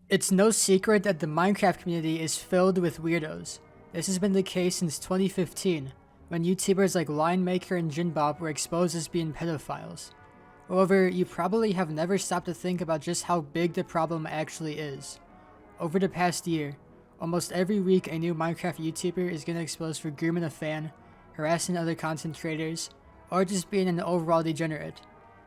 It's no secret that the Minecraft community is filled with weirdos. This has been the case since 2015, when YouTubers like Linemaker and Jinbop were exposed as being pedophiles. However, you probably have never stopped to think about just how big the problem actually is. Over the past year, almost every week a new Minecraft YouTuber is getting exposed for grooming a fan, harassing other content creators, or just being an overall degenerate.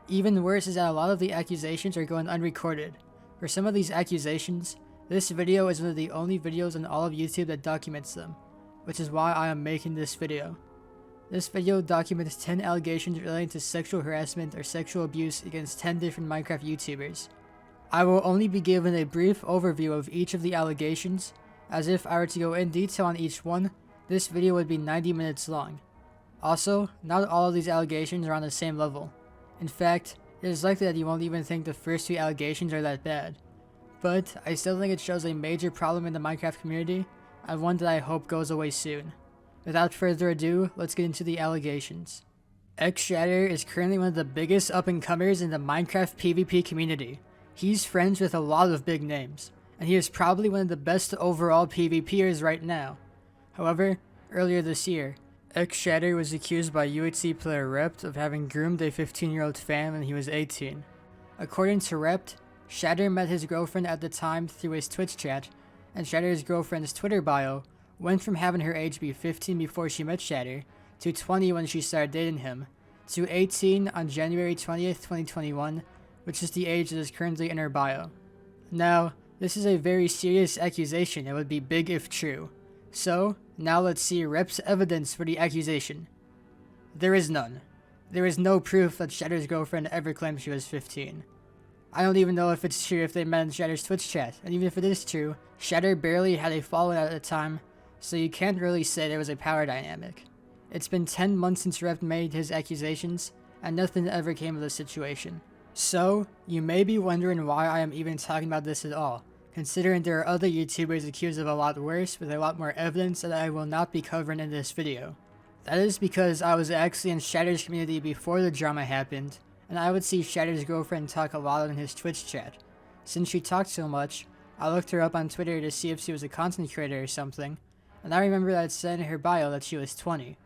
Even worse is that a lot of the accusations are going unrecorded. For some of these accusations, this video is one of the only videos on all of YouTube that documents them, which is why I am making this video. This video documents 10 allegations relating to sexual harassment or sexual abuse against 10 different Minecraft YouTubers. I will only be given a brief overview of each of the allegations, as if I were to go in detail on each one, this video would be 90 minutes long. Also, not all of these allegations are on the same level. In fact, it is likely that you won't even think the first few allegations are that bad. But I still think it shows a major problem in the Minecraft community, and one that I hope goes away soon. Without further ado, let's get into the allegations. xShatter is currently one of the biggest up-and-comers in the Minecraft PvP community. He's friends with a lot of big names, and he is probably one of the best overall PvPers right now. However, earlier this year, xShatter was accused by UHC player Rept of having groomed a 15-year-old fan when he was 18. According to Rept, Shatter met his girlfriend at the time through his Twitch chat, and Shatter's girlfriend's Twitter bio went from having her age be 15 before she met Shatter, to 20 when she started dating him, to 18 on January 20th, 2021, which is the age that is currently in her bio. Now, this is a very serious accusation and would be big if true. So, now let's see Rep's evidence for the accusation. There is none. There is no proof that Shatter's girlfriend ever claimed she was 15. I don't even know if it's true if they met in Shatter's Twitch chat, and even if it is true, Shatter barely had a following at the time, so you can't really say there was a power dynamic. It's been 10 months since Rep made his accusations, and nothing ever came of the situation. So, you may be wondering why I am even talking about this at all, considering there are other YouTubers accused of a lot worse with a lot more evidence that I will not be covering in this video. That is because I was actually in Shatter's community before the drama happened, and I would see Shatter's girlfriend talk a lot in his Twitch chat. Since she talked so much, I looked her up on Twitter to see if she was a content creator or something, and I remember that it said in her bio that she was 20.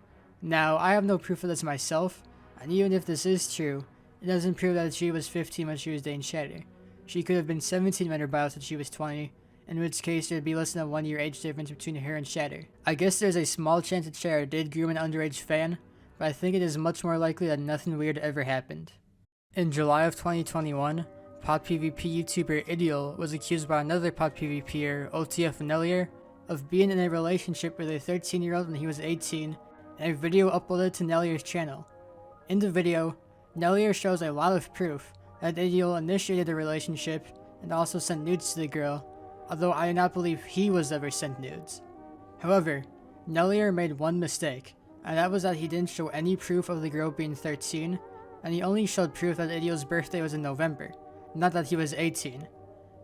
Now, I have no proof of this myself, and even if this is true, it doesn't prove that she was 15 when she was dating Shatter. She could have been 17 when her bio said she was 20, in which case there would be less than a 1-year age difference between her and Shatter. I guess there's a small chance that Shatter did groom an underage fan, but I think it is much more likely that nothing weird ever happened. In July of 2021, Pod PvP YouTuber Idiol was accused by another Pod PvPer, OTF Nellier, of being in a relationship with a 13-year-old when he was 18, and a video uploaded to Nellier's channel. In the video, Nellier shows a lot of proof that Idiol initiated the relationship and also sent nudes to the girl, although I do not believe he was ever sent nudes. However, Nellier made one mistake, and that was that he didn't show any proof of the girl being 13, and he only showed proof that Idiol's birthday was in November, not that he was 18.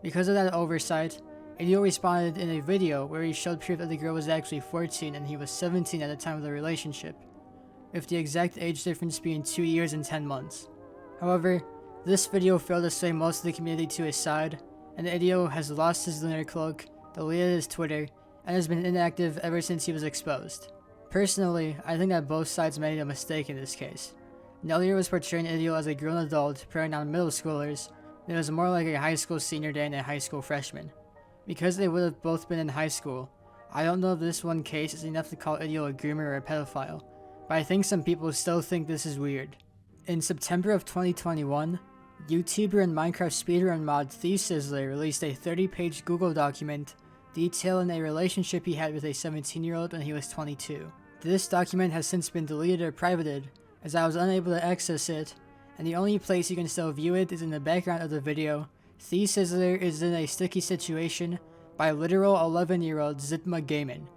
Because of that oversight, Idiol responded in a video where he showed proof that the girl was actually 14 and he was 17 at the time of the relationship, with the exact age difference being 2 years and 10 months. However, this video failed to sway most of the community to his side, and Idiol has lost his lunar cloak, deleted his Twitter, and has been inactive ever since he was exposed. Personally, I think that both sides made a mistake in this case. Nellier was portraying Idiol as a grown adult preying on middle schoolers, and it was more like a high school senior than a high school freshman. Because they would have both been in high school, I don't know if this one case is enough to call Idiol a groomer or a pedophile, but I think some people still think this is weird. In September of 2021, YouTuber and Minecraft speedrun mod TheeSizzler released a 30-page Google document detailing a relationship he had with a 17-year-old when he was 22. This document has since been deleted or privated, as I was unable to access it, and the only place you can still view it is in the background of the video. TheeSizzler is in a sticky situation by literal 11-year-old Zitma Gaming.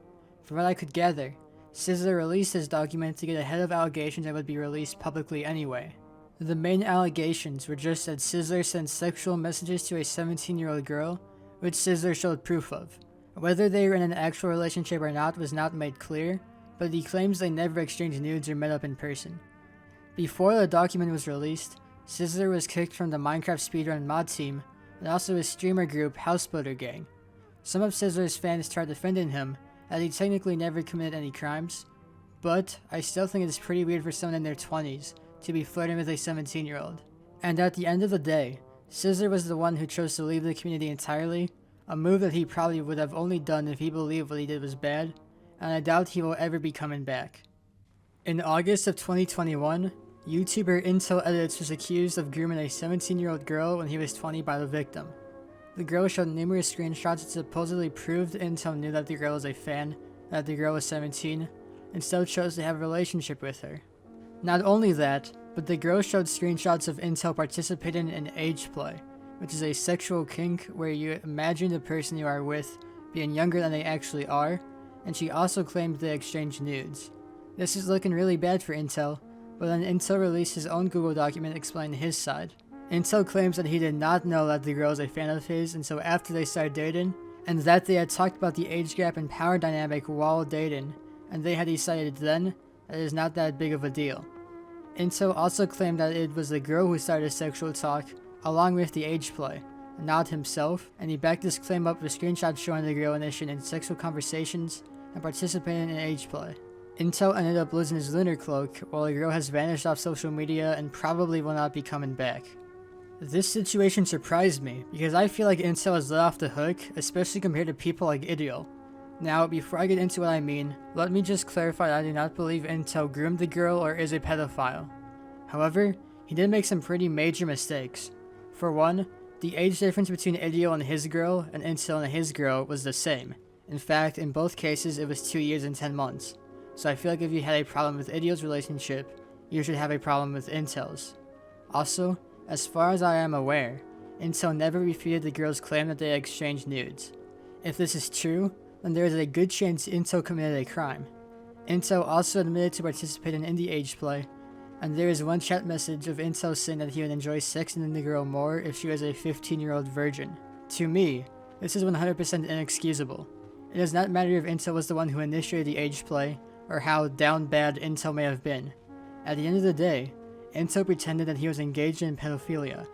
From what I could gather, Sizzler released his document to get ahead of allegations that would be released publicly anyway. The main allegations were just that Sizzler sent sexual messages to a 17-year-old girl, which Sizzler showed proof of. Whether they were in an actual relationship or not was not made clear, but he claims they never exchanged nudes or met up in person. Before the document was released, Sizzler was kicked from the Minecraft speedrun mod team, and also his streamer group Houseboater Gang. Some of Sizzler's fans tried defending him, as he technically never committed any crimes, but I still think it's pretty weird for someone in their 20s to be flirting with a 17-year-old. And at the end of the day, Sizzler was the one who chose to leave the community entirely, a move that he probably would have only done if he believed what he did was bad, and I doubt he will ever be coming back. In August of 2021, YouTuber Intel Edits was accused of grooming a 17-year-old girl when he was 20 by the victim. The girl showed numerous screenshots that supposedly proved Intel knew that the girl was a fan, that the girl was 17, and still chose to have a relationship with her. Not only that, but the girl showed screenshots of Intel participating in age play, which is a sexual kink where you imagine the person you are with being younger than they actually are, and she also claimed they exchanged nudes. This is looking really bad for Intel, but then Intel released his own Google document explaining his side. Intel claims that he did not know that the girl was a fan of his until after they started dating, and that they had talked about the age gap and power dynamic while dating, and they had decided then that it is not that big of a deal. Intel also claimed that it was the girl who started sexual talk, along with the age play, not himself, and he backed this claim up with screenshots showing the girl initiating sexual conversations and participating in age play. Intel ended up losing his lunar cloak, while the girl has vanished off social media and probably will not be coming back. This situation surprised me, because I feel like Intel is let off the hook, especially compared to people like Idiol. Now, before I get into what I mean, let me just clarify that I do not believe Intel groomed the girl or is a pedophile. However, he did make some pretty major mistakes. For one, the age difference between Idiol and his girl and Intel and his girl was the same. In fact, in both cases it was 2 years and 10 months. So I feel like if you had a problem with Idiol's relationship, you should have a problem with Intel's. Also, as far as I am aware, Intel never refuted the girl's claim that they exchanged nudes. If this is true, then there is a good chance Intel committed a crime. Intel also admitted to participating in the age play, and there is one chat message of Intel saying that he would enjoy sexing the girl more if she was a 15-year-old virgin. To me, this is 100% inexcusable. It does not matter if Intel was the one who initiated the age play, or how down bad Intel may have been. At the end of the day, Intel pretended that he was engaged in pedophilia.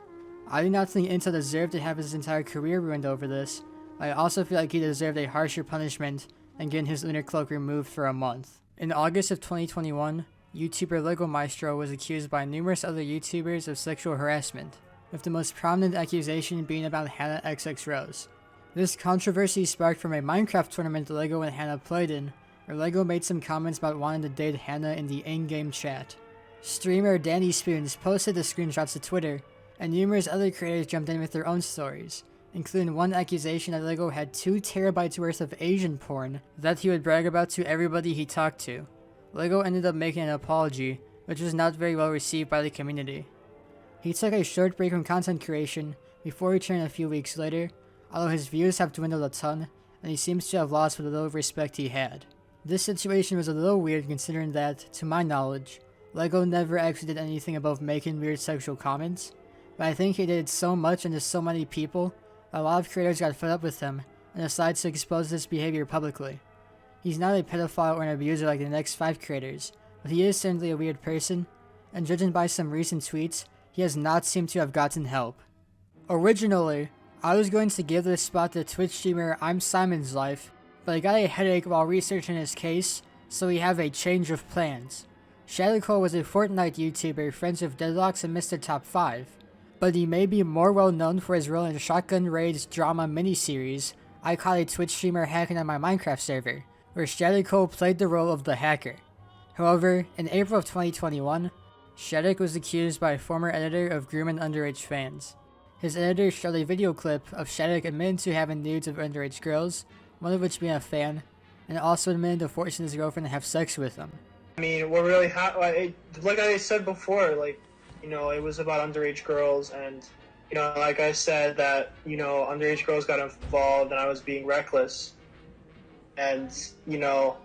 I do not think Intel deserved to have his entire career ruined over this. I also feel like he deserved a harsher punishment than getting his lunar cloak removed for a month. In August of 2021, YouTuber Lego Maestro was accused by numerous other YouTubers of sexual harassment, with the most prominent accusation being about Hannah XX Rose. This controversy sparked from a Minecraft tournament Lego and Hannah played in, where Lego made some comments about wanting to date Hannah in the in-game chat. Streamer Danny Spoons posted the screenshots to Twitter, and numerous other creators jumped in with their own stories, including one accusation that Lego had 2 terabytes worth of Asian porn that he would brag about to everybody he talked to. Lego ended up making an apology, which was not very well received by the community. He took a short break from content creation before returning a few weeks later, although his views have dwindled a ton, and he seems to have lost what little respect he had. This situation was a little weird considering that, to my knowledge, Lego never actually did anything above making weird sexual comments, but I think he did it so much and to so many people, that a lot of creators got fed up with him and decided to expose this behavior publicly. He's not a pedophile or an abuser like the next 5 creators, but he is certainly a weird person, and judging by some recent tweets, he has not seemed to have gotten help. Originally, I was going to give this spot to Twitch streamer I'm Simon's Life, but I got a headache while researching his case, so we have a change of plans. Shadical was a Fortnite YouTuber friends with Deadlocks and Mr. Top 5, but he may be more well known for his role in Shotgun Raid's drama miniseries I Caught a Twitch Streamer Hacking on My Minecraft Server, where Shadical played the role of the hacker. However, in April of 2021, Shadic was accused by a former editor of grooming underage fans. His editor showed a video clip of Shadic admitting to having nudes of underage girls, one of which being a fan, and also admitted to forcing his girlfriend to have sex with him. I mean, we're really like I said before, like, you know, it was about underage girls, and, you know, like I said that, you know, underage girls got involved and I was being reckless. And, you know,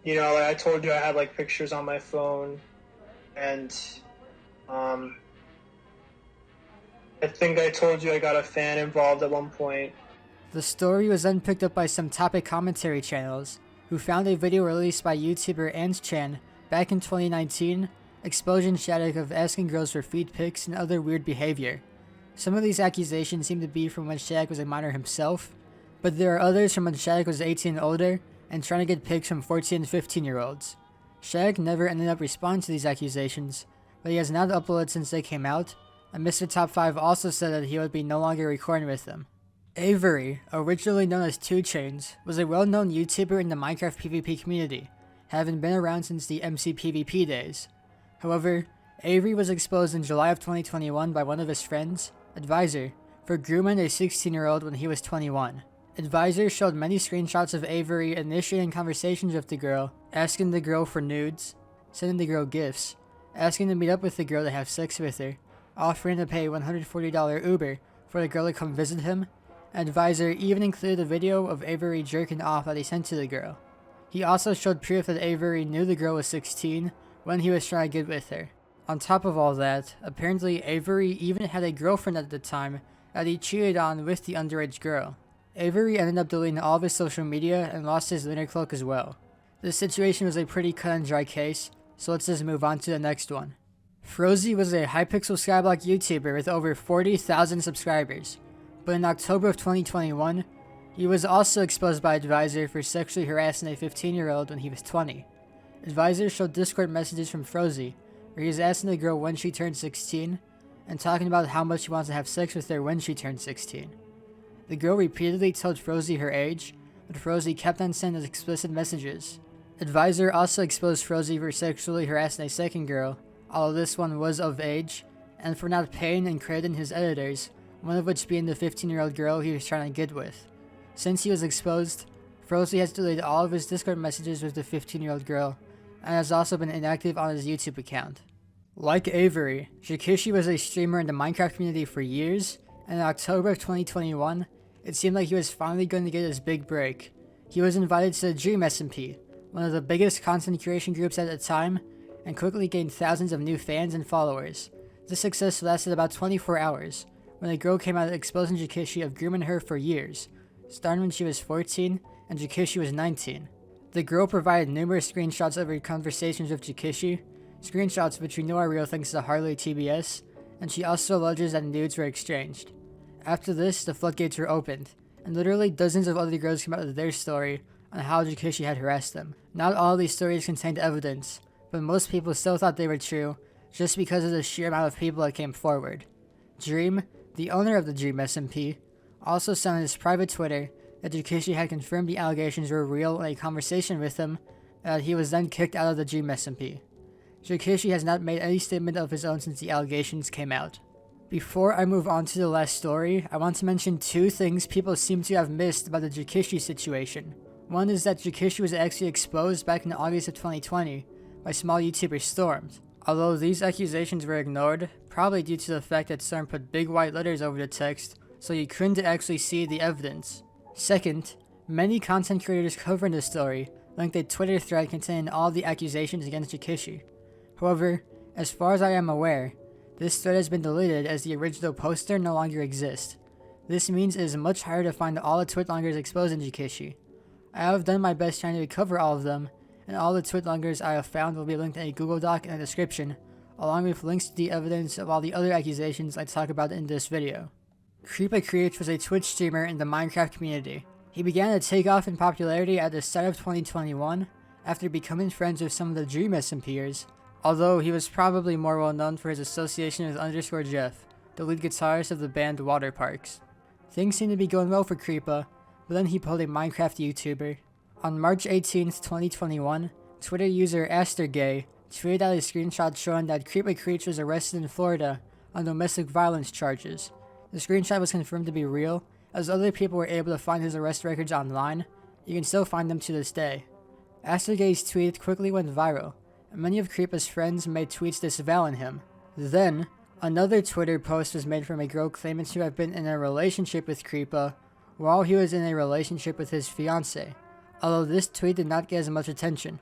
like I told you I had, like, pictures on my phone, and, I think I told you I got a fan involved at one point. The story was then picked up by some topic commentary channels, who found a video released by YouTuber AnsChan back in 2019, exposing Shadic of asking girls for feed pics and other weird behavior. Some of these accusations seem to be from when Shadical was a minor himself, but there are others from when Shadical was 18 and older and trying to get pics from 14 and 15-year-olds. Shadical never ended up responding to these accusations, but he has not uploaded since they came out, and Mr. Top 5 also said that he would be no longer recording with them. Avery, originally known as 2 Chainz, was a well-known YouTuber in the Minecraft PvP community, having been around since the MC PvP days. However, Avery was exposed in July of 2021 by one of his friends, Advisor, for grooming a 16-year-old when he was 21. Advisor showed many screenshots of Avery initiating conversations with the girl, asking the girl for nudes, sending the girl gifts, asking to meet up with the girl to have sex with her, offering to pay $140 Uber for the girl to come visit him, and Advisor even included a video of Avery jerking off that he sent to the girl. He also showed proof that Avery knew the girl was 16 when he was trying to get with her. On top of all that, apparently Avery even had a girlfriend at the time that he cheated on with the underage girl. Avery ended up deleting all of his social media and lost his lunar cloak as well. This situation was a pretty cut and dry case, so let's just move on to the next one. Frozie was a Hypixel Skyblock YouTuber with over 40,000 subscribers, but in October of 2021, he was also exposed by Advisor for sexually harassing a 15-year-old when he was 20. Advisor showed Discord messages from Frozie, where he was asking the girl when she turned 16, and talking about how much he wants to have sex with her when she turned 16. The girl repeatedly told Frozie her age, but Frozie kept on sending explicit messages. Advisor also exposed Frozie for sexually harassing a second girl, although this one was of age, and for not paying and crediting his editors, one of which being the 15-year-old girl he was trying to get with. Since he was exposed, Frozie has deleted all of his Discord messages with the 15-year-old girl, and has also been inactive on his YouTube account. Like Avery, Jikishi was a streamer in the Minecraft community for years, and in October of 2021, it seemed like he was finally going to get his big break. He was invited to the Dream SMP, one of the biggest content creation groups at the time, and quickly gained thousands of new fans and followers. This success lasted about 24 hours, when a girl came out exposing Jikishi of grooming her for years, starting when she was 14 and Jikishi was 19. The girl provided numerous screenshots of her conversations with Jikishi, screenshots which we know are real thanks to Harley TBS, and she also alleges that nudes were exchanged. After this, the floodgates were opened, and literally dozens of other girls came out with their story on how Jikishi had harassed them. Not all of these stories contained evidence, but most people still thought they were true, just because of the sheer amount of people that came forward. Dream, the owner of the Dream SMP, also said on his private Twitter that Jikishi had confirmed the allegations were real in a conversation with him, and that he was then kicked out of the Dream SMP. Jikishi has not made any statement of his own since the allegations came out. Before I move on to the last story, I want to mention 2 things people seem to have missed about the Jikishi situation. One is that Jikishi was actually exposed back in August of 2020 by small YouTuber Stormed. Although these accusations were ignored, probably due to the fact that Storm put big white letters over the text, so you couldn't actually see the evidence. Second, many content creators covering the story linked a Twitter thread containing all the accusations against Jikishi. However, as far as I am aware, this thread has been deleted as the original poster no longer exists. This means it is much harder to find all the Twitlongers exposing Jikishi. I have done my best trying to recover all of them, and all the Twitlongers I have found will be linked in a Google Doc in the description, along with links to the evidence of all the other accusations I talk about in this video. CreepaCreech was a Twitch streamer in the Minecraft community. He began to take off in popularity at the start of 2021 after becoming friends with some of the Dream SMPers, although he was probably more well known for his association with _Jeff, the lead guitarist of the band Waterparks. Things seemed to be going well for Creepa, but then he pulled a Minecraft YouTuber. On March 18th, 2021, Twitter user AsterGay tweeted out a screenshot showing that CreepaCreech was arrested in Florida on domestic violence charges. The screenshot was confirmed to be real, as other people were able to find his arrest records online. You can still find them to this day. AsterGay's tweet quickly went viral, and many of Creepa's friends made tweets disavowing him. Then, another Twitter post was made from a girl claiming to have been in a relationship with Creepa while he was in a relationship with his fiancée, although this tweet did not get as much attention.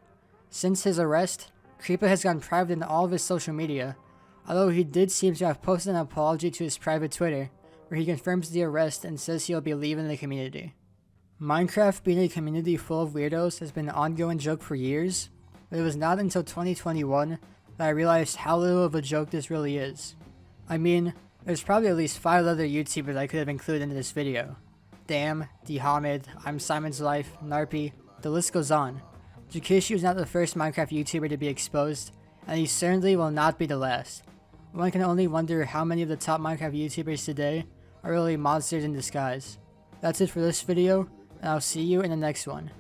Since his arrest, Creepa has gone private in all of his social media, although he did seem to have posted an apology to his private Twitter, where he confirms the arrest and says he'll be leaving the community. Minecraft being a community full of weirdos has been an ongoing joke for years, but it was not until 2021 that I realized how little of a joke this really is. I mean, There's probably at least 5 other YouTubers I could have included in this video. Damn, Dhamid, I'm Simon's Life, Narpy, the list goes on. Jikishi was not the first Minecraft YouTuber to be exposed, and he certainly will not be the last. One can only wonder how many of the top Minecraft YouTubers today are really monsters in disguise. That's it for this video, and I'll see you in the next one.